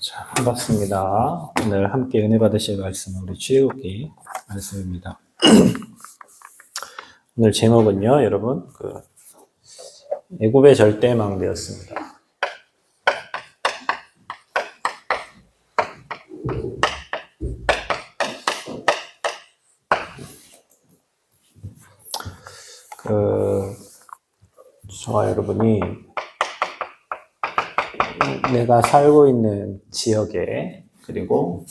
자, 반갑습니다. 오늘 함께 은혜 받으실 말씀은 우리 출애굽기 말씀입니다. 오늘 제목은요, 여러분, 애굽의 절대망대였습니다. 저와 여러분이 내가 살고 있는 지역에, 그리고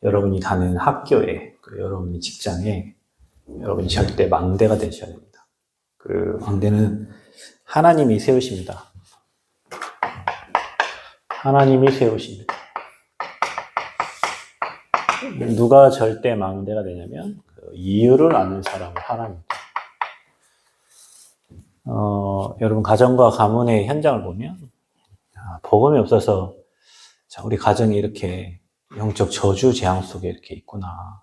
여러분이 다니는 학교에, 그리고 여러분이 직장에, 여러분이 절대 망대가 되셔야 됩니다. 그 망대는 하나님이 세우십니다. 하나님이 세우십니다. 누가 절대 망대가 되냐면, 이유를 아는 사람은 하나님입니다. 여러분 가정과 가문의 현장을 보면 복음이 없어서 우리 가정이 이렇게 영적 저주 재앙 속에 이렇게 있구나.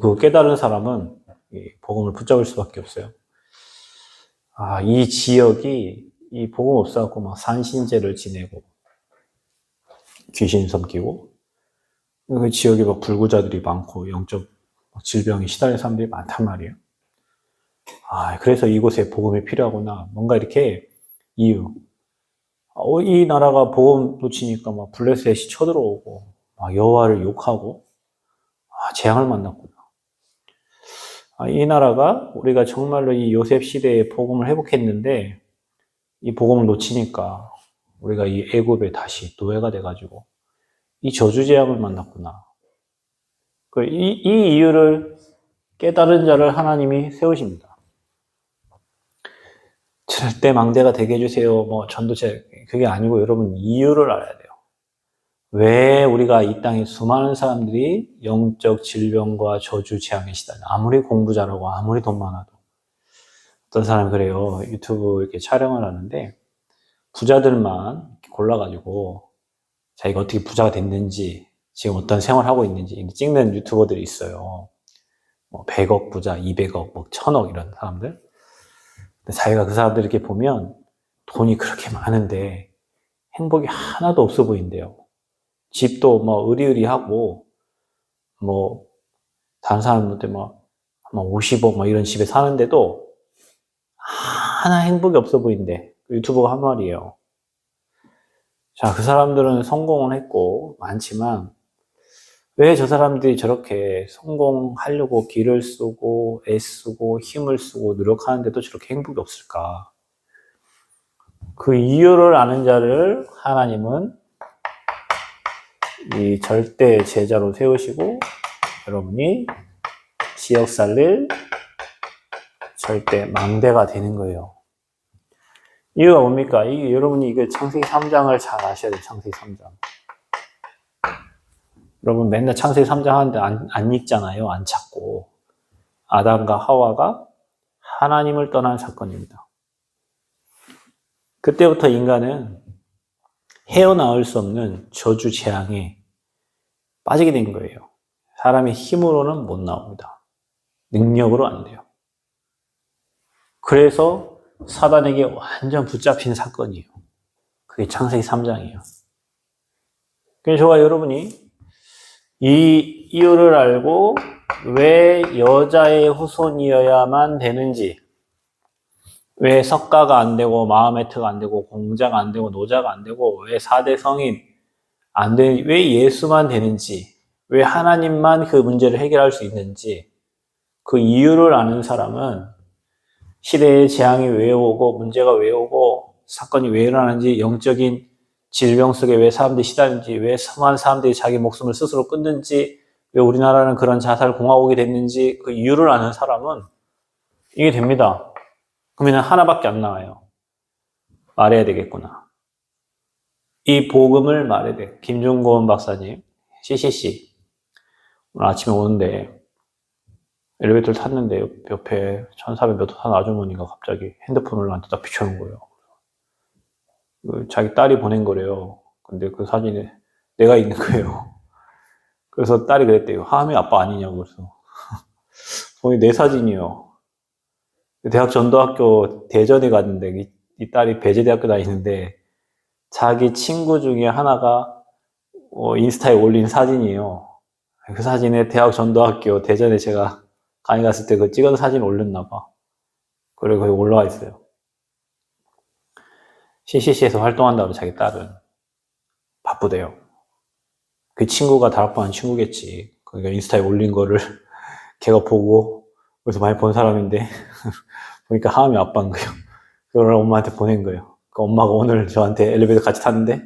그 깨달은 사람은 복음을 붙잡을 수밖에 없어요. 이 지역이 이 복음 없어갖고 막 산신제를 지내고 귀신 섬기고 그 지역에 막 불구자들이 많고 영적 질병에 시달린 사람들이 많단 말이에요. 그래서 이곳에 복음이 필요하구나. 뭔가 이렇게 이유. 이 나라가 복음 놓치니까 막 블레셋이 쳐들어오고, 여호와를 욕하고, 재앙을 만났구나. 이 나라가 우리가 정말로 이 요셉 시대에 복음을 회복했는데, 이 복음을 놓치니까 우리가 이 애굽에 다시 노예가 돼가지고, 이 저주 재앙을 만났구나. 이 이유를 깨달은 자를 하나님이 세우십니다. 절대 망대가 되게 해주세요. 전도체, 그게 아니고 여러분 이유를 알아야 돼요. 왜 우리가 이 땅에 수많은 사람들이 영적 질병과 저주 재앙에 시달려. 아무리 공부 잘하고 아무리 돈 많아도. 어떤 사람이 그래요. 유튜브 이렇게 촬영을 하는데 부자들만 골라가지고 자기가 어떻게 부자가 됐는지, 지금 어떤 생활을 하고 있는지 찍는 유튜버들이 있어요. 100억 부자, 200억, 1000억 이런 사람들. 자기가 그 사람들 이렇게 보면 돈이 그렇게 많은데 행복이 하나도 없어 보인대요. 집도 으리으리하고, 다른 사람한테 50억 이런 집에 사는데도 하나 행복이 없어 보인대. 유튜버가 한 말이에요. 자, 그 사람들은 성공을 했고 많지만 왜 저 사람들이 저렇게 성공하려고 기를 쓰고 애쓰고 힘을 쓰고 노력하는데도 저렇게 행복이 없을까? 그 이유를 아는 자를 하나님은 이 절대 제자로 세우시고 여러분이 지역 살릴 절대 망대가 되는 거예요. 이유가 뭡니까? 여러분이 창세기 3장을 잘 아셔야 돼요. 창세기 3장. 여러분 맨날 창세기 3장 하는데 안 읽잖아요. 안 찾고. 아담과 하와가 하나님을 떠난 사건입니다. 그때부터 인간은 헤어나올 수 없는 저주 재앙에 빠지게 된 거예요. 사람의 힘으로는 못 나옵니다. 능력으로 안 돼요. 그래서 사단에게 완전 붙잡힌 사건이에요. 그게 창세기 3장이에요. 그래서 저와 여러분이 이 이유를 알고 왜 여자의 후손이어야만 되는지, 왜 석가가 안 되고 마호메트가 안 되고 공자가 안 되고 노자가 안 되고 왜 4대 성인 안 되는지, 왜 예수만 되는지, 왜 하나님만 그 문제를 해결할 수 있는지, 그 이유를 아는 사람은 시대의 재앙이 왜 오고 문제가 왜 오고 사건이 왜 일어나는지, 영적인 질병 속에 왜 사람들이 시달리는지, 왜 수많은 사람들이 자기 목숨을 스스로 끊는지, 왜 우리나라는 그런 자살 공화국이 됐는지, 그 이유를 아는 사람은 이게 됩니다. 그러면 하나밖에 안 나와요. 말해야 되겠구나. 이 복음을 말해야 돼. 김중곤 박사님, CCC. 오늘 아침에 오는데 엘리베이터를 탔는데 옆에 1400몇 호 탄 아주머니가 갑자기 핸드폰을 나한테 딱 비춰놓은 거예요. 자기 딸이 보낸 거래요. 근데 그 사진에 내가 있는 거예요. 그래서 딸이 그랬대요. 하함이 아빠 아니냐고. 그래서 거기 내 사진이요. 대학 전도학교 대전에 갔는데 이 딸이 배재대학교 다니는데 자기 친구 중에 하나가 인스타에 올린 사진이에요. 그 사진에 대학 전도학교 대전에 제가 강의 갔을 때 그 찍은 사진 올렸나 봐. 그리고 거기 올라와 있어요. CCC에서 활동한다고 자기 딸은 바쁘대요. 그 친구가 다락방한 친구겠지. 그러니까 인스타에 올린 거를 걔가 보고 그래서 많이 본 사람인데 보니까 하음이 아빠인 거예요. 그걸 엄마한테 보낸 거예요. 그 엄마가 오늘 저한테 엘리베이터 같이 탔는데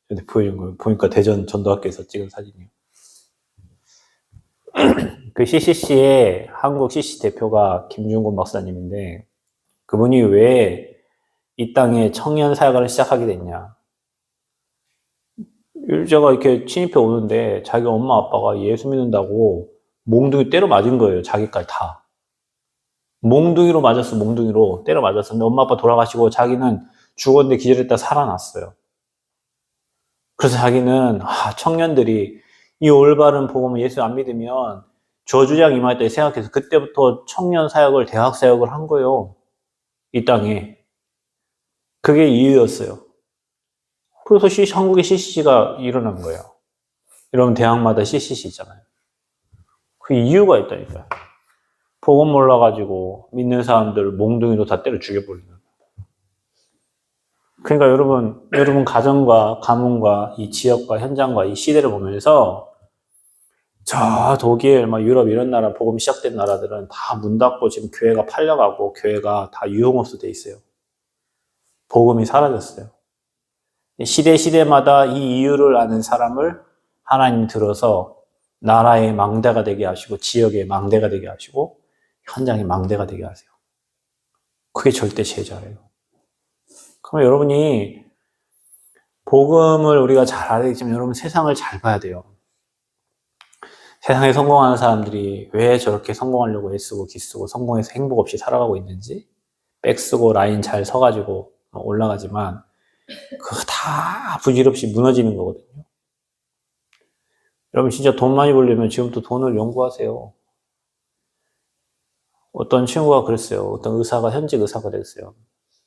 저한테 보여준 거예요. 보니까 대전 전도학교에서 찍은 사진이에요. 그 CCC의 한국 CCC 대표가 김준곤 박사님인데 그분이 왜 이 땅에 청년 사역을 시작하게 됐냐. 제가 이렇게 침입해 오는데 자기 엄마 아빠가 예수 믿는다고 몽둥이 때려 맞은 거예요. 자기까지 다. 몽둥이로 맞았어. 몽둥이로 때려 맞았어. 근데 엄마 아빠 돌아가시고 자기는 죽었는데 기절했다 살아났어요. 그래서 자기는 청년들이 이 올바른 복음을 예수 안 믿으면 저주장 임하겠다 생각해서 그때부터 청년 사역을 대학 사역을 한 거예요. 이 땅에. 그게 이유였어요. 그래서 한국의 CCC가 일어난 거예요. 여러분 대학마다 CCC 있잖아요. 그 이유가 있다니까요. 복음 몰라가지고 믿는 사람들 몽둥이로 다 때려 죽여버리는. 그러니까 여러분 가정과 가문과 이 지역과 현장과 이 시대를 보면서 저 독일, 유럽 이런 나라 복음 시작된 나라들은 다 문 닫고 지금 교회가 팔려가고 교회가 다 유흥업소 돼 있어요. 복음이 사라졌어요. 시대마다 이 이유를 아는 사람을 하나님 들어서 나라의 망대가 되게 하시고 지역의 망대가 되게 하시고 현장의 망대가 되게 하세요. 그게 절대 제자예요. 그럼 여러분이 복음을 우리가 잘 알겠지만 여러분 세상을 잘 봐야 돼요. 세상에 성공하는 사람들이 왜 저렇게 성공하려고 애쓰고 기쓰고 성공해서 행복 없이 살아가고 있는지 백 쓰고 라인 잘 서가지고 올라가지만 그거 다 부질없이 무너지는 거거든요. 여러분 진짜 돈 많이 벌려면 지금부터 돈을 연구하세요. 어떤 친구가 그랬어요. 어떤 의사가 현직 의사가 됐어요.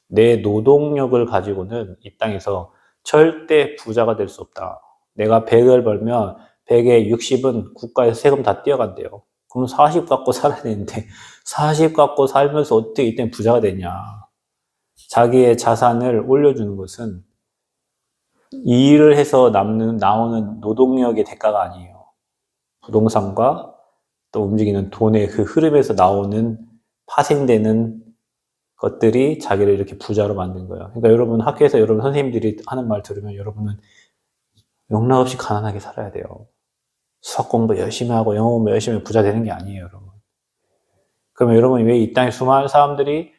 내 노동력을 가지고는 이 땅에서 절대 부자가 될 수 없다. 내가 100을 벌면 100에 60은 국가에서 세금 다 떼어간대요. 그럼 40 갖고 살아야 되는데 40 갖고 살면서 어떻게 이때 부자가 되냐. 자기의 자산을 올려주는 것은 이 일을 해서 나오는 노동력의 대가가 아니에요. 부동산과 또 움직이는 돈의 그 흐름에서 나오는 파생되는 것들이 자기를 이렇게 부자로 만든 거예요. 그러니까 여러분 학교에서 여러분 선생님들이 하는 말 들으면 여러분은 용납 없이 가난하게 살아야 돼요. 수학 공부 열심히 하고 영어 공부 열심히 부자 되는 게 아니에요, 여러분. 그러면 여러분이 왜 이 땅에 수많은 사람들이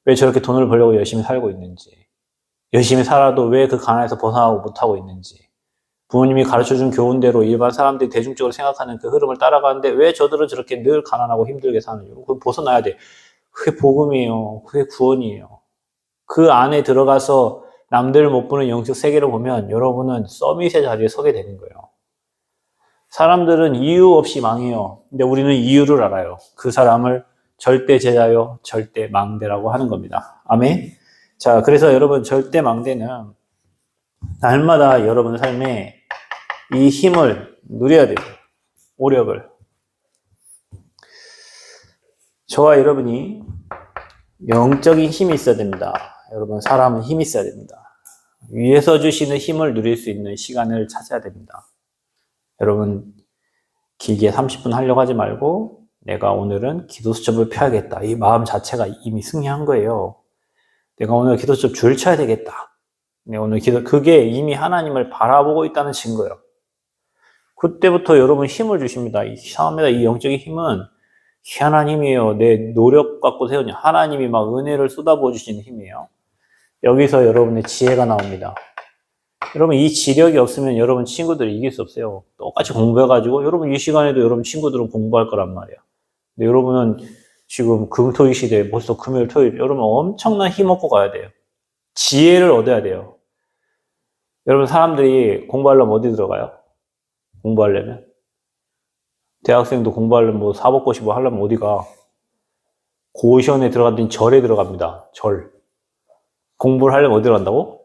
왜 저렇게 돈을 벌려고 열심히 살고 있는지, 열심히 살아도 왜 그 가난에서 벗어나고 못하고 있는지, 부모님이 가르쳐준 교훈대로 일반 사람들이 대중적으로 생각하는 그 흐름을 따라가는데 왜 저들은 저렇게 늘 가난하고 힘들게 사는지, 그거 벗어나야 돼. 그게 복음이에요. 그게 구원이에요. 그 안에 들어가서 남들 못 보는 영적 세계를 보면 여러분은 서밋의 자리에 서게 되는 거예요. 사람들은 이유 없이 망해요. 근데 우리는 이유를 알아요. 그 사람을 절대 제자요, 절대 망대라고 하는 겁니다. 아멘. 자, 그래서 여러분 절대 망대는 날마다 여러분 삶에 이 힘을 누려야 돼요. 오력을. 저와 여러분이 영적인 힘이 있어야 됩니다. 여러분 사람은 힘이 있어야 됩니다. 위에서 주시는 힘을 누릴 수 있는 시간을 찾아야 됩니다. 여러분 길게 30분 하려고 하지 말고 내가 오늘은 기도 수첩을 펴야겠다. 이 마음 자체가 이미 승리한 거예요. 내가 오늘 기도 수첩 줄 쳐야 되겠다. 내가 오늘 그게 이미 하나님을 바라보고 있다는 증거예요. 그때부터 여러분 힘을 주십니다. 이 영적인 힘은 희한한 힘이에요. 내 노력 갖고 세우니 하나님이 막 은혜를 쏟아부어 주시는 힘이에요. 여기서 여러분의 지혜가 나옵니다. 여러분 이 지력이 없으면 여러분 친구들을 이길 수 없어요. 똑같이 공부해가지고 여러분 이 시간에도 여러분 친구들은 공부할 거란 말이야. 근데 여러분은 지금 금토일 시대에 벌써 금요일 토요일 여러분 엄청난 힘 얻고 가야 돼요. 지혜를 얻어야 돼요. 여러분 사람들이 공부하려면 어디 들어가요? 공부하려면? 대학생도 공부하려면 뭐 사법고시 뭐 하려면 어디가? 고시원에 들어갔더니 절에 들어갑니다. 절. 공부를 하려면 어디로 간다고?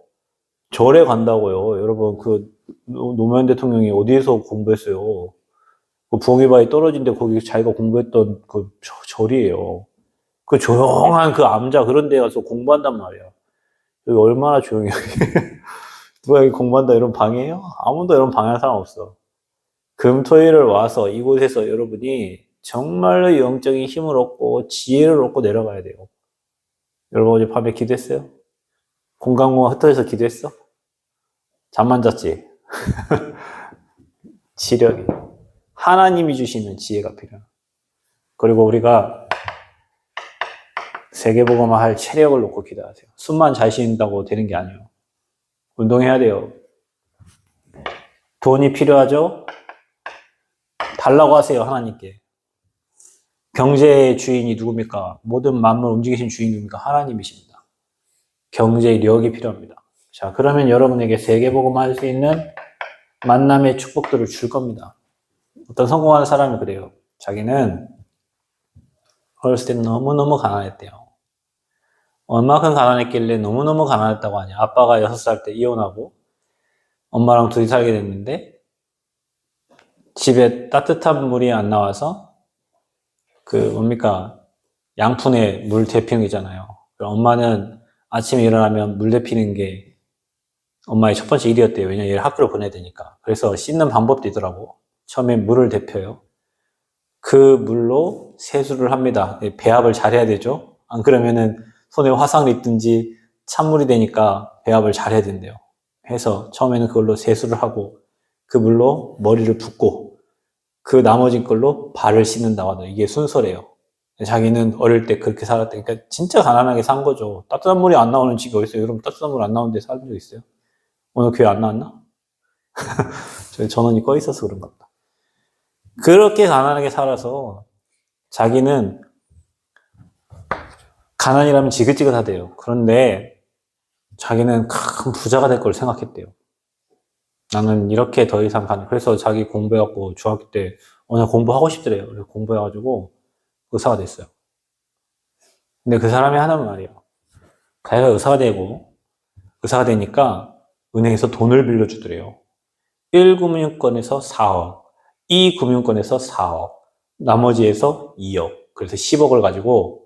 절에 간다고요. 여러분 노무현 대통령이 어디에서 공부했어요? 그 부엉이 바위 떨어진데 거기 자기가 공부했던 그 절이에요. 그 조용한 그 암자 그런 데 가서 공부한단 말이야. 여기 얼마나 조용해. 누가 여기 공부한다 이런 방이에요? 아무도 이런 방해할 사람 없어. 금토일을 와서 이곳에서 여러분이 정말로 영적인 힘을 얻고 지혜를 얻고 내려가야 돼요. 여러분 어제 밤에 기도했어요? 공강공학 흩어져서 기도했어? 잠만 잤지? 지력이. 하나님이 주시는 지혜가 필요해. 그리고 우리가 세계복음화 할 체력을 놓고 기도하세요. 숨만 잘 쉰다고 되는 게 아니에요. 운동해야 돼요. 돈이 필요하죠? 달라고 하세요, 하나님께. 경제의 주인이 누굽니까? 모든 만물 움직이신 주인이 누굽니까? 하나님이십니다. 경제의 력이 필요합니다. 자, 그러면 여러분에게 세계복음화 할 수 있는 만남의 축복들을 줄 겁니다. 어떤 성공하는 사람이 그래요. 자기는 어렸을 때 너무너무 가난했대요. 얼마큼 가난했길래 너무너무 가난했다고 하냐. 아빠가 6살 때 이혼하고 엄마랑 둘이 살게 됐는데 집에 따뜻한 물이 안 나와서 양푼에 물 데피는 게 있잖아요. 엄마는 아침에 일어나면 물 데피는 게 엄마의 첫 번째 일이었대요. 왜냐면 얘를 학교를 보내야 되니까. 그래서 씻는 방법도 있더라고. 처음에 물을 데펴요. 그 물로 세수를 합니다. 배합을 잘해야 되죠. 안 그러면은 손에 화상을 입든지 찬물이 되니까 배합을 잘해야 된대요. 해서 처음에는 그걸로 세수를 하고 그 물로 머리를 붓고 그 나머지 걸로 발을 씻는다고 하더라고요. 이게 순서래요. 자기는 어릴 때 그렇게 살았대. 그러니까 진짜 가난하게 산 거죠. 따뜻한 물이 안 나오는 집이 어디 있어요? 여러분 따뜻한 물 안 나오는 데 살은 적 있어요? 오늘 교회 안 나왔나? 저희 전원이 꺼 있어서 그런가 보다. 그렇게 가난하게 살아서 자기는 가난이라면 지긋지긋하대요. 그런데 자기는 큰 부자가 될 걸 생각했대요. 나는 이렇게 더 이상 그래서 자기 공부해갖고 중학교 때 오늘 공부하고 싶더래요. 그래서 공부해가지고 의사가 됐어요. 근데 그 사람이 하는 말이에요. 자기가 의사가 되니까 은행에서 돈을 빌려주더래요. 1금융권에서 4억, 2금융권에서 4억, 나머지에서 2억. 그래서 10억을 가지고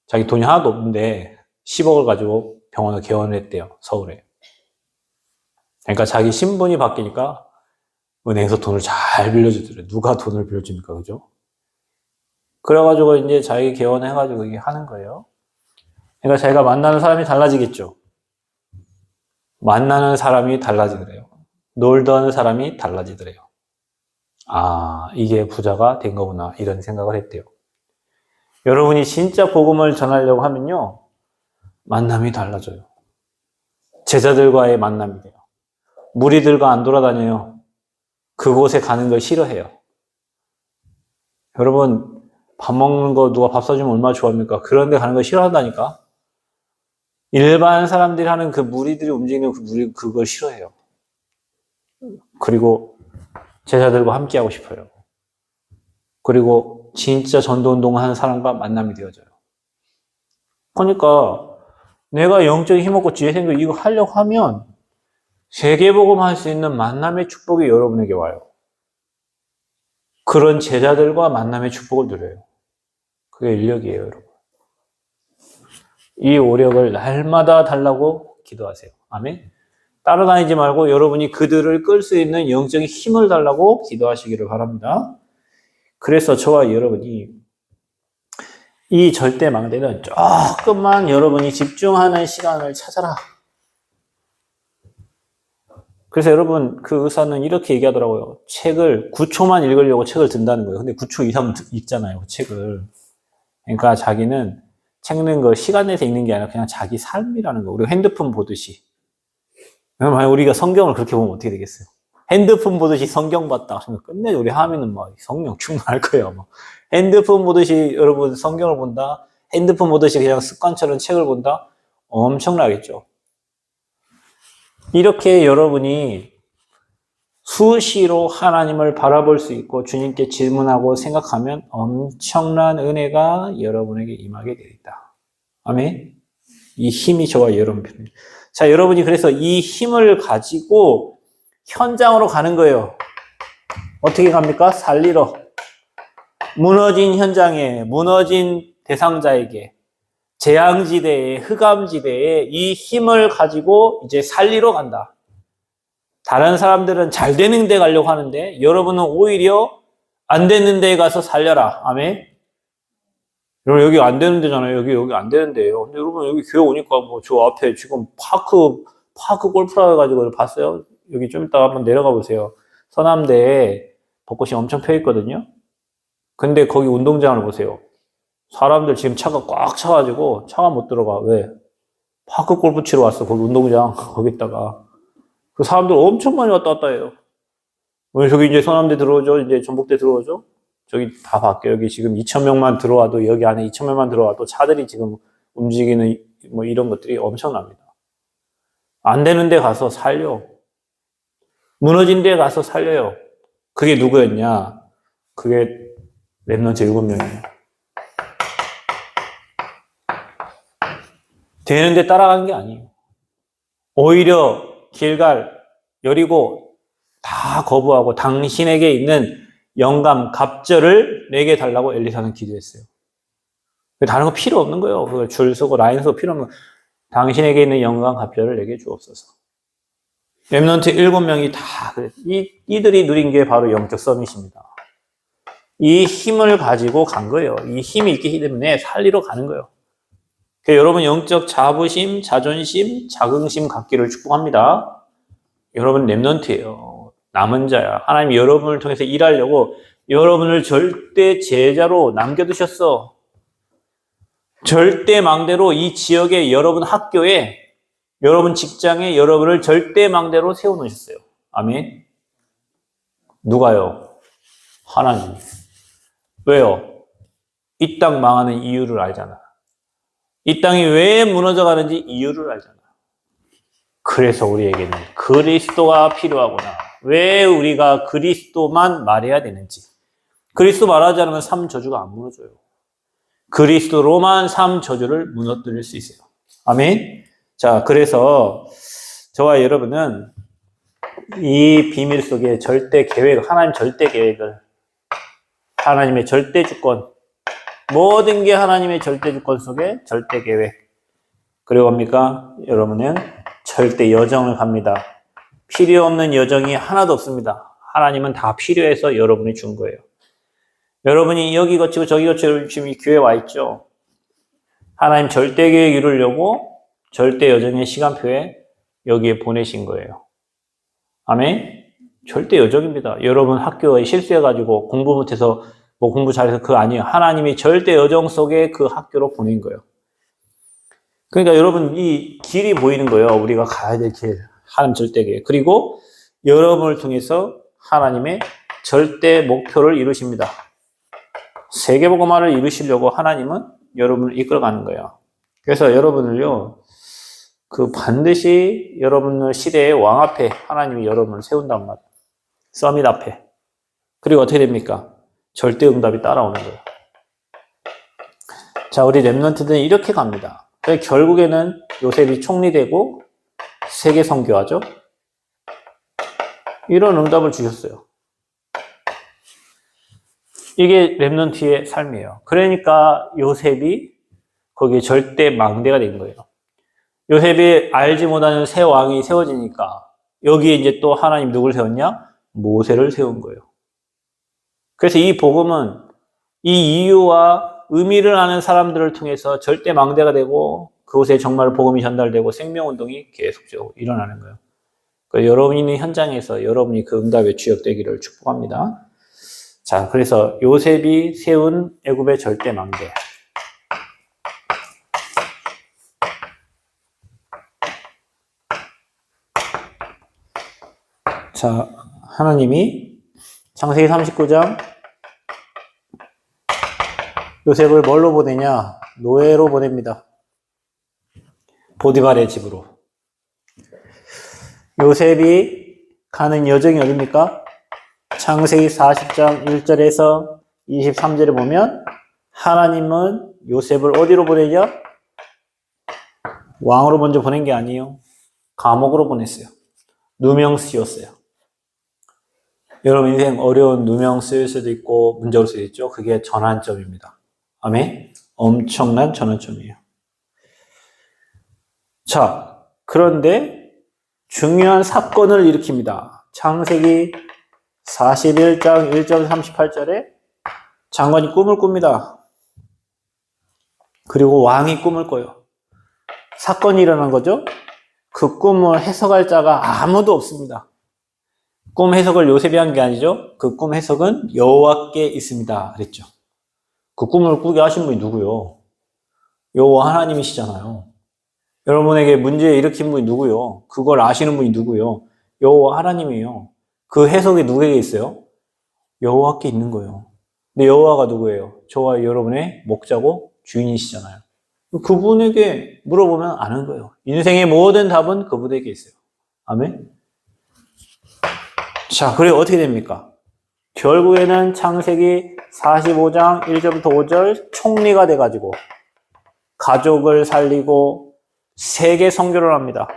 자기 돈이 하나도 없는데 10억을 가지고 병원을 개원을 했대요. 서울에. 그러니까 자기 신분이 바뀌니까 은행에서 돈을 잘 빌려주더래요. 누가 돈을 빌려줍니까? 그죠? 그래가지고 이제 자기 개원해가지고 이게 하는 거예요. 그러니까 자기가 만나는 사람이 달라지겠죠. 만나는 사람이 달라지더래요. 놀던 사람이 달라지더래요. 아, 이게 부자가 된 거구나. 이런 생각을 했대요. 여러분이 진짜 복음을 전하려고 하면요. 만남이 달라져요. 제자들과의 만남이 돼요. 무리들과 안 돌아다녀요. 그곳에 가는 걸 싫어해요. 여러분, 밥 먹는 거 누가 밥 사주면 얼마나 좋아합니까? 그런 데 가는 거 싫어한다니까? 일반 사람들이 하는 그 무리들이 움직이는 그걸 싫어해요. 그리고 제자들과 함께 하고 싶어요. 그리고 진짜 전도운동을 하는 사람과 만남이 되어져요. 그러니까 내가 영적인 힘없고 지혜 생겨 이거 하려고 하면 세계복음 할 수 있는 만남의 축복이 여러분에게 와요. 그런 제자들과 만남의 축복을 누려요. 그게 인력이에요, 여러분. 이 오력을 날마다 달라고 기도하세요. 아멘. 따라다니지 말고 여러분이 그들을 끌 수 있는 영적인 힘을 달라고 기도하시기를 바랍니다. 그래서 저와 여러분이 이 절대망대는 조금만 여러분이 집중하는 시간을 찾아라. 그래서 여러분 그 의사는 이렇게 얘기하더라고요. 책을 9초만 읽으려고 책을 든다는 거예요. 근데 9초 이상 읽잖아요, 그 책을. 그러니까 자기는 책 읽는 거 시간 내서 읽는 게 아니라 그냥 자기 삶이라는 거. 우리가 핸드폰 보듯이. 만약 우리가 성경을 그렇게 보면 어떻게 되겠어요? 핸드폰 보듯이 성경 봤다. 끝내줘. 우리 하면은 막 성령 충만할 거예요. 막. 핸드폰 보듯이 여러분 성경을 본다. 핸드폰 보듯이 그냥 습관처럼 책을 본다. 엄청나겠죠. 이렇게 여러분이 수시로 하나님을 바라볼 수 있고 주님께 질문하고 생각하면 엄청난 은혜가 여러분에게 임하게 되어 있다. 아멘. 이 힘이 저와 여러분 편입니다. 자, 여러분이 그래서 이 힘을 가지고 현장으로 가는 거예요. 어떻게 갑니까? 살리러. 무너진 현장에, 무너진 대상자에게, 재앙지대에, 흑암지대에 이 힘을 가지고 이제 살리러 간다. 다른 사람들은 잘 되는 데 가려고 하는데 여러분은 오히려 안 되는 데에 가서 살려라. 아멘. 여러분 여기 안 되는 데잖아요. 여기 안 되는 데예요. 근데 여러분 여기 교회 오니까 뭐 저 앞에 지금 파크 골프라 해가지고 봤어요? 여기 좀 이따 한번 내려가 보세요. 서남대에 벚꽃이 엄청 펴 있거든요. 근데 거기 운동장을 보세요. 사람들 지금 차가 꽉 차가지고 차가 못 들어가. 왜? 파크 골프 치러 왔어. 거기 운동장 거기다가 그 사람들 엄청 많이 왔다 갔다 해요. 저기 이제 서남대 들어오죠. 이제 전북대 들어오죠. 저기 다 바뀌어요. 여기 지금 2,000명만 들어와도 여기 안에 2,000명만 들어와도 차들이 지금 움직이는 뭐 이런 것들이 엄청납니다. 안 되는 데 가서 살려. 무너진 데 가서 살려요. 그게 누구였냐? 그게 랩런트 7명이에요. 되는데 따라가는 게 아니에요. 오히려 길갈, 여리고 다 거부하고 당신에게 있는 영감, 갑절을 내게 달라고 엘리사는 기도했어요. 다른 거 필요 없는 거예요. 그걸 줄 서고 라인 서고 필요 없는 거예요. 당신에게 있는 영감, 갑절을 내게 주옵소서. 랩런트 7명이 다 그래. 이들이 누린 게 바로 영적 서밋입니다. 이 힘을 가지고 간 거예요. 이 힘이 있기 때문에 살리러 가는 거예요. 여러분 영적 자부심, 자존심, 자긍심 갖기를 축복합니다. 여러분 랩런트예요. 남은 자야. 하나님이 여러분을 통해서 일하려고 여러분을 절대 제자로 남겨두셨어. 절대 망대로 이 지역에, 여러분 학교에, 여러분 직장에 여러분을 절대 망대로 세워놓으셨어요. 아멘. 누가요? 하나님. 왜요? 이 땅 망하는 이유를 알잖아. 이 땅이 왜 무너져 가는지 이유를 알잖아. 그래서 우리에게는 그리스도가 필요하구나. 왜 우리가 그리스도만 말해야 되는지. 그리스도 말하지 않으면 삶 저주가 안 무너져요. 그리스도로만 삶 저주를 무너뜨릴 수 있어요. 아멘. 자, 그래서 저와 여러분은 이 비밀 속에 절대 계획, 하나님 절대 계획을, 하나님의 절대 주권, 모든 게 하나님의 절대 주권 속에 절대 계획, 그리고 뭡니까? 여러분은 절대 여정을 갑니다. 필요 없는 여정이 하나도 없습니다. 하나님은 다 필요해서 여러분이 준 거예요. 여러분이 여기 거치고 저기 거치고 지금 이 교회에 와 있죠. 하나님 절대 계획 이루려고 절대 여정의 시간표에 여기에 보내신 거예요. 아멘? 절대 여정입니다. 여러분 학교에 실수해가지고 공부 못해서 뭐 공부 잘해서 그거 아니에요. 하나님이 절대 여정 속에 그 학교로 보낸 거예요. 그러니까 여러분 이 길이 보이는 거예요. 우리가 가야 될 길. 하나님 절대 계획. 그리고 여러분을 통해서 하나님의 절대 목표를 이루십니다. 세계복음화를 이루시려고 하나님은 여러분을 이끌어가는 거예요. 그래서 여러분을요, 반드시 여러분의 시대의 왕 앞에 하나님이 여러분을 세운단 말이에요. 서밋 앞에. 그리고 어떻게 됩니까? 절대 응답이 따라오는 거예요. 자, 우리 랩런트들은 이렇게 갑니다. 결국에는 요셉이 총리되고 세계 선교하죠. 이런 응답을 주셨어요. 이게 랩런트의 삶이에요. 그러니까 요셉이 거기에 절대 망대가 된 거예요. 요셉이 알지 못하는 새 왕이 세워지니까 여기에 이제 또 하나님 누굴 세웠냐? 모세를 세운 거예요. 그래서 이 복음은 이 이유와 의미를 아는 사람들을 통해서 절대 망대가 되고 그곳에 정말 복음이 전달되고 생명운동이 계속적으로 일어나는 거예요. 그러니까 여러분이 있는 현장에서 여러분이 그 응답의 주역되기를 축복합니다. 자, 그래서 요셉이 세운 애굽의 절대 망대. 자, 하나님이 창세기 39장 요셉을 뭘로 보내냐? 노예로 보냅니다. 보디발의 집으로. 요셉이 가는 여정이 어딥니까? 창세기 40장 1절에서 23절에 보면 하나님은 요셉을 어디로 보내죠? 왕으로 먼저 보낸 게 아니에요. 감옥으로 보냈어요. 누명 쓰였어요. 여러분 인생 어려운 누명 쓰일 수도 있고 문제 올 수도 있죠. 그게 전환점입니다. 아멘? 엄청난 전환점이에요. 자, 그런데 중요한 사건을 일으킵니다. 창세기 41장 1절 38절에 장관이 꿈을 꿉니다. 그리고 왕이 꿈을 꿔요. 사건이 일어난 거죠. 그 꿈을 해석할 자가 아무도 없습니다. 꿈 해석을 요셉이 한 게 아니죠. 그 꿈 해석은 여호와께 있습니다. 그랬죠. 그 꿈을 꾸게 하신 분이 누구요? 여호와 하나님이시잖아요. 여러분에게 문제 일으킨 분이 누구요? 그걸 아시는 분이 누구요? 여호와 하나님이에요. 그 해석이 누구에게 있어요? 여호와께 있는 거예요. 근데 여호와가 누구예요? 저와 여러분의 목자고 주인이시잖아요. 그분에게 물어보면 아는 거예요. 인생의 모든 답은 그분에게 있어요. 아멘? 자, 그리고 어떻게 됩니까? 결국에는 창세기 45장 1절부터 5절 총리가 돼가지고 가족을 살리고 세계 선교를 합니다.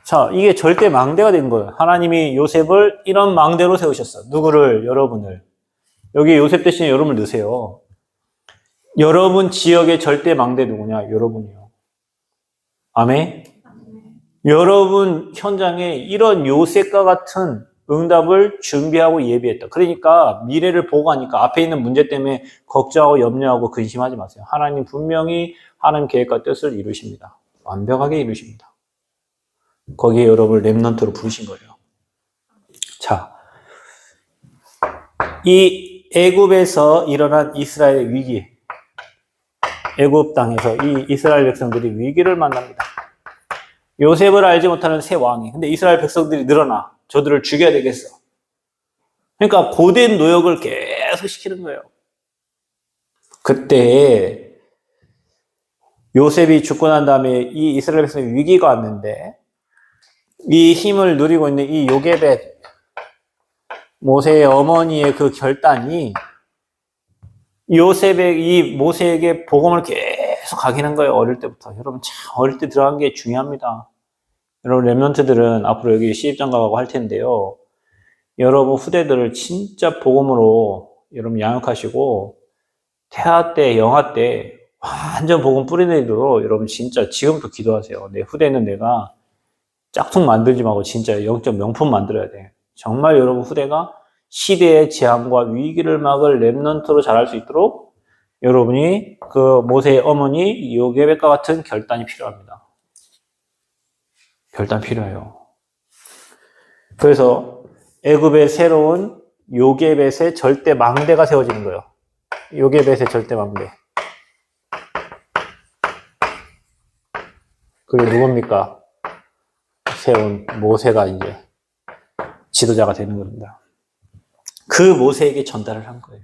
자, 이게 절대 망대가 된 거예요. 하나님이 요셉을 이런 망대로 세우셨어. 누구를? 여러분을. 여기 요셉 대신에 여러분을 넣으세요. 여러분 지역의 절대 망대 누구냐? 여러분이요. 아멘? 여러분 현장에 이런 요셉과 같은 응답을 준비하고 예비했다. 그러니까 미래를 보고 하니까 앞에 있는 문제 때문에 걱정하고 염려하고 근심하지 마세요. 하나님 분명히 하나님 계획과 뜻을 이루십니다. 완벽하게 이루십니다. 거기에 여러분을 렘넌트로 부르신 거예요. 자, 이 애굽에서 일어난 이스라엘의 위기, 애굽 땅에서 이 이스라엘 백성들이 위기를 만납니다. 요셉을 알지 못하는 새 왕이. 근데 이스라엘 백성들이 늘어나. 저들을 죽여야 되겠어. 그러니까 고된 노역을 계속 시키는 거예요. 그때 요셉이 죽고 난 다음에 이 이스라엘 백성의 위기가 왔는데 이 힘을 누리고 있는 이 요게벳, 모세의 어머니의 그 결단이 이 모세에게 복음을 계속 가기는 거예요. 어릴 때부터. 여러분 참 어릴 때 들어간 게 중요합니다. 여러분 렘넌트들은 앞으로 여기 시집장가 가고 할 텐데요. 여러분 후대들을 진짜 복음으로 여러분 양육하시고 태아 때, 영아 때 완전 복음 뿌리내도록 여러분 진짜 지금부터 기도하세요. 내 후대는 내가 짝퉁 만들지 말고 진짜 영적 명품 만들어야 돼. 정말 여러분 후대가 시대의 재앙과 위기를 막을 렘넌트로 자랄 수 있도록 여러분이 그 모세의 어머니 요게벳과 같은 결단이 필요합니다. 결단 필요해요. 그래서 애굽의 새로운 요게벳의 절대 망대가 세워지는 거예요. 요게벳의 절대 망대. 그게 누굽니까? 세운 모세가 이제 지도자가 되는 겁니다. 그 모세에게 전달을 한 거예요.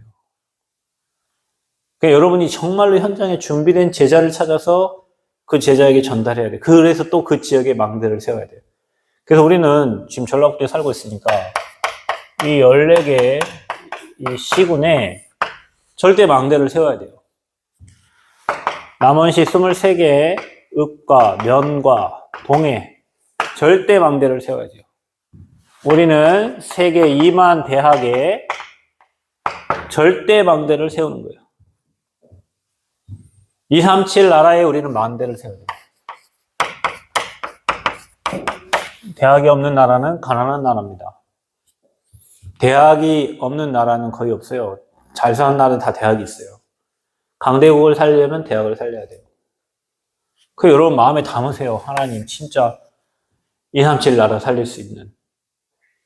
그러니까 여러분이 정말로 현장에 준비된 제자를 찾아서 그 제자에게 전달해야 돼요. 그래서 또 그 지역에 망대를 세워야 돼요. 그래서 우리는 지금 전라북도에 살고 있으니까 이 14개의 이 시군에 절대 망대를 세워야 돼요. 남원시 23개의 읍과 면과 동에 절대 망대를 세워야 돼요. 우리는 세계 2만 대학에 절대 망대를 세우는 거예요. 237 나라에 우리는 망대를 세워야 돼요. 대학이 없는 나라는 가난한 나라입니다. 대학이 없는 나라는 거의 없어요. 잘 사는 나라는 다 대학이 있어요. 강대국을 살려면 대학을 살려야 돼요. 그 여러분 마음에 담으세요. 하나님 진짜 237 나라 살릴 수 있는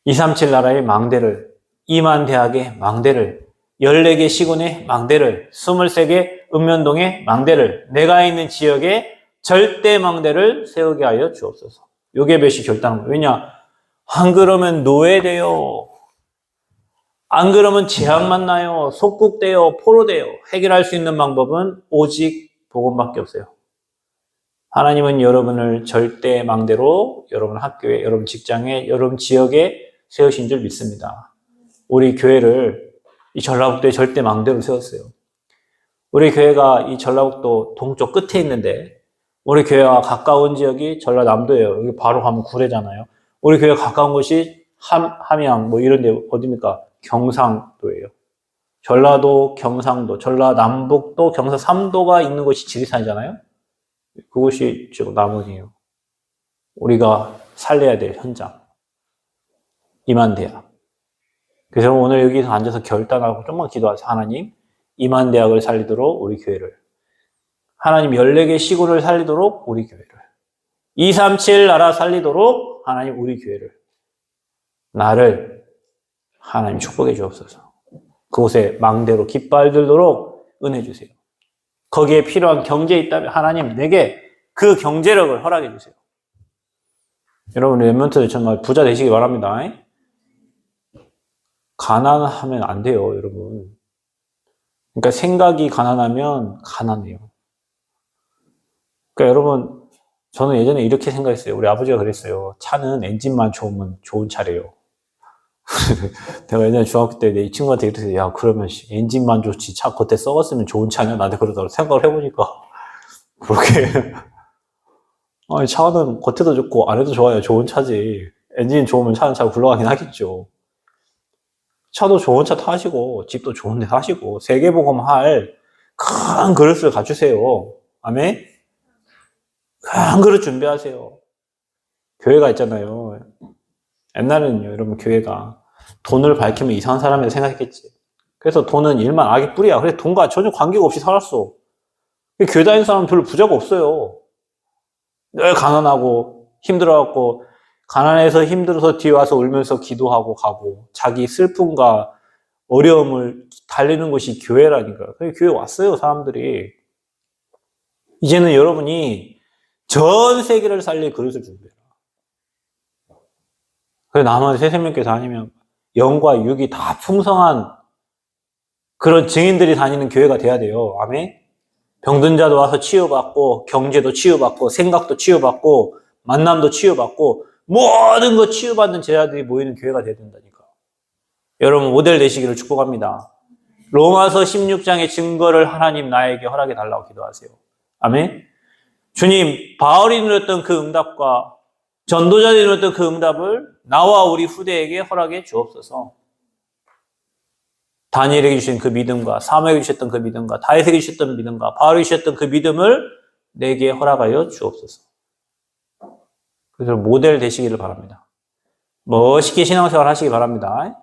237 나라의 망대를, 2만 대학의 망대를, 14개 시군의 망대를, 23개 읍면동의 망대를, 내가 있는 지역에 절대 망대를 세우게 하여 주옵소서. 요게벳이 결단한 거예요. 왜냐? 안 그러면 노예돼요. 안 그러면 재앙 만나요. 속국돼요. 포로돼요. 해결할 수 있는 방법은 오직 복음밖에 없어요. 하나님은 여러분을 절대 망대로 여러분 학교에, 여러분 직장에, 여러분 지역에 세우신 줄 믿습니다. 우리 교회를 이 전라북도에 절대 망대로 세웠어요. 우리 교회가 이 전라북도 동쪽 끝에 있는데 우리 교회와 가까운 지역이 전라남도예요. 여기 바로 가면 구례잖아요. 우리 교회 가까운 곳이 함양 뭐 이런 데 어디입니까? 경상도예요. 전라도, 경상도, 전라남북도, 경상삼도가 있는 곳이 지리산이잖아요. 그곳이 지금 남원이에요. 우리가 살려야 될 현장. 임한대학. 그래서 오늘 여기서 앉아서 결단하고 좀만 기도하세요. 하나님, 임한대학을 살리도록 우리 교회를. 하나님 14개 시골을 살리도록 우리 교회를. 237 나라 살리도록 하나님 우리 교회를. 나를 하나님 축복해 주옵소서. 그곳에 망대로 깃발 들도록 은혜 주세요. 거기에 필요한 경제 있다면 하나님 내게 그 경제력을 허락해 주세요. 여러분 랩런트들 정말 부자 되시기 바랍니다. 가난하면 안 돼요, 여러분. 그러니까 생각이 가난하면 가난해요. 그러니까 여러분, 저는 예전에 이렇게 생각했어요. 우리 아버지가 그랬어요. 차는 엔진만 좋으면 좋은 차래요. 내가 예전에 중학교 때 이 친구한테 이랬어요. 야, 그러면 엔진만 좋지. 차 겉에 썩었으면 좋은 차냐? 나한테 그러더라고. 생각을 해보니까. 그렇게. 아니, 차는 겉에도 좋고 안에도 좋아요. 좋은 차지. 엔진 좋으면 차는 잘 굴러가긴 하겠죠. 차도 좋은 차 타시고 집도 좋은 데 사시고 세계복음할 큰 그릇을 갖추세요. 아멘? 큰 그릇 준비하세요. 교회가 있잖아요. 옛날에는요, 여러분, 교회가 돈을 밝히면 이상한 사람이라 생각했겠지. 그래서 돈은 일만 악의 뿌리야. 그래서 돈과 전혀 관계가 없이 살았어. 교회 다니는 사람은 별로 부자가 없어요. 늘 가난하고 힘들어갖고 가난해서 힘들어서 뒤에 와서 울면서 기도하고 가고 자기 슬픔과 어려움을 달래는 것이 교회라니까요. 그래서 교회 왔어요, 사람들이. 이제는 여러분이 전 세계를 살릴 그릇을 준비해라. 그래서 남한 새생명교회 다니면 영과 육이 다 풍성한 그런 증인들이 다니는 교회가 돼야 돼요. 아멘? 병든 자도 와서 치유받고 경제도 치유받고 생각도 치유받고 만남도 치유받고 모든 거 치유받는 제자들이 모이는 교회가 돼야 된다니까. 여러분 모델 되시기를 축복합니다. 로마서 16장의 증거를 하나님 나에게 허락해 달라고 기도하세요. 아멘? 주님, 바울이 누렸던 그 응답과 전도자들이 누렸던 그 응답을 나와 우리 후대에게 허락해 주옵소서. 다니엘에게 주신 그 믿음과 사무엘에게 주셨던 그 믿음과 다윗에게 주셨던 믿음과 바울에게 주셨던 그 믿음을 내게 허락하여 주옵소서. 그래서 모델 되시기를 바랍니다. 멋있게 신앙생활 하시기 바랍니다.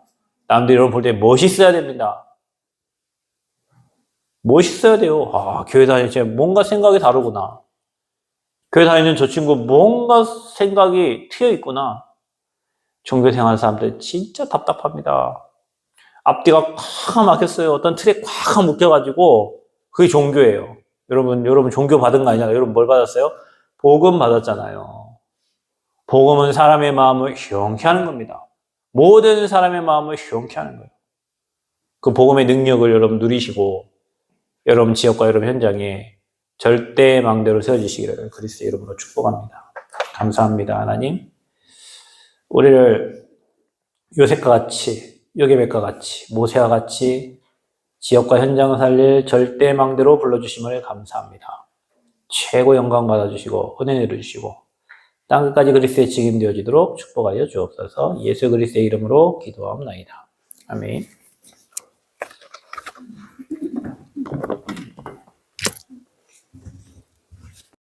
남들이 여러분 볼 때 멋있어야 됩니다. 멋있어야 돼요. 아, 교회 다닐 때 뭔가 생각이 다르구나. 교회 다니는 저 친구 뭔가 생각이 트여 있구나. 종교생활 사람들 진짜 답답합니다. 앞뒤가 꽉 막혔어요. 어떤 틀에 꽉 묶여가지고 그게 종교예요. 여러분 종교 받은 거 아니잖아요. 여러분 뭘 받았어요? 복음 받았잖아요. 복음은 사람의 마음을 희용케 하는 겁니다. 모든 사람의 마음을 희용케 하는 거예요. 그 복음의 능력을 여러분 누리시고 여러분 지역과 여러분 현장에 절대 망대로 세워지시기를 그리스도의 이름으로 축복합니다. 감사합니다. 하나님. 우리를 요셉과 같이 요게벳과 같이 모세와 같이 지역과 현장을 살릴 절대망대로 불러주심을 감사합니다. 최고 영광 받아주시고 은혜 내려주시고 땅끝까지 그리스도의 증인 되어지도록 축복하여 주옵소서. 예수 그리스도의 이름으로 기도하옵나이다. 아멘.